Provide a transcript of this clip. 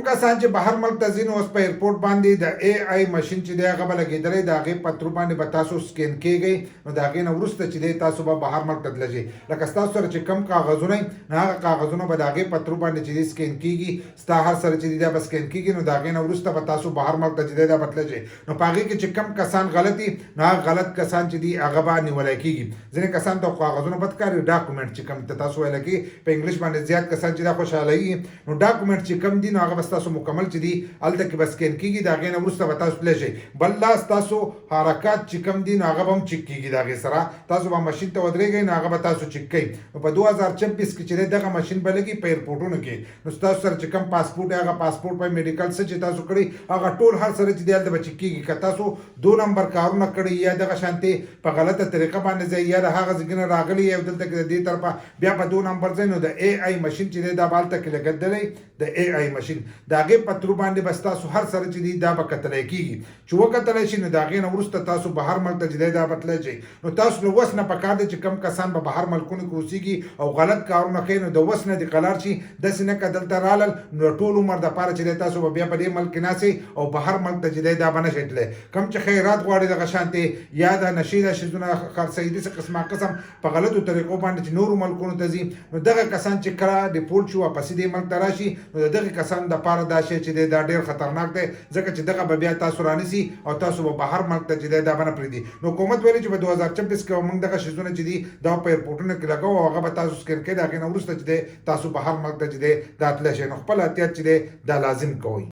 کسان چې بهر ملک ته ځي نو اوس په ایئرپورټ باندې د ای آی ماشین چې دی هغه به لګېدلی د هغې په ترو باندې به تاسو سکین کېږئ نو د هغې نه وروسته چې دی تاسو به بهر ملک ته تللی شئ. لکه ستاسو سره چې کم کاغذونه وي نو هغه کاغذونه به د هغې په ترو باندې چې دی سکین کېږي. ستا هر سره چې دی دا به سکین کېږي نو د هغې نه وروسته به تاسو بهر ملک ته چې دی دا به تللی شئ. نو په هغې کې چې کم کسان غلط دي نو هغه غلط کسان چې دي هغه به نیولی کېږي. ځینې کسان ته کاغذونه بد ښکاري ډاکومنټ چې کم ته تاسو ویلی کېږي په انګلیش باندې زیات کسان چې دا خوشحالوي نو ډاکومنټ چې کم دي نو هغه به ستاسو مکمل چې دي هلته کې به سکین کېږي. د هغې نه وروسته به تاسو تللی شئ. بل دا ستاسو حرکات چې کم دي نو هغه به هم چک کېږي. د هغې سره تاسو به ماشین ته ودرېږئ نو هغه به تاسو چک کوي. نو په 2026 کې چې دی دغه ماشین به لګي په ایئرپورټونو کې نو ستاسو سره چې کم پاسپورټ هغه پاسپورټ په میډیکل څه چې تاسو کړی هغه ټول هر سره چې دی هلته به چک کېږي. که تاسو 2 نمبر کارونه کړي یا دغه شانتې په غلطه طریقه باندې ځئ یا د هغه ځای نه راغلي یا دلته کې د دې طرفه بیا په 2 نمبر ځئ نو د ای آی ماشین چې دی دا به هلته کې لګېدلی د ای آی ماشین د هغې په ترو باندې به ستاسو هر سره چې دی دا به کتلی کېږي. چې وکتلی شي نو د هغې نه وروسته تاسو بهر ملک ته چې دی دا به تللی شئ. نو تاسو له وس نه پکار دی چې کم کسان به بهر ملکونو کې اوسېږي او غلط کارونه کوي نو د وس نه دې قلار شي. داسې نه که دلته رالل نو ټول عمر دپاره چې دی تاسو به بیا په دې ملک کې ناستئ او بهر ملک ته چې دی دا به نه شئ تللی. کم چې خیرات غواړي دغه شانتې یا د نشې دا شیزونه خرڅوي داسې قسمه قسم په غلطو طریقو باندې چې نورو ملکونو ته ځي نو دغه کسان چې کله ډیپورټ شي واپسې دې ملک ته راشي نو د دغې کسانو دپاره دا شی چې دی دا ډېر خطرناک دی ځکه چې دغه به بیا تاسو رانیسي او تاسو به بهر ملک ته چې دی دا به نه پرېږدي. نو حکومت ویلي چې په 2026 کې به موږ دغه شیزونه چې دي دا په ایئرپورټونو کې لګوو او هغه به تاسو سکین کوئ. د هغې نه وروسته چې دی تاسو بهر ملک ته چې دی دا تللی شئ. نو خپل احتیاط چې دی دا لازم کوئ.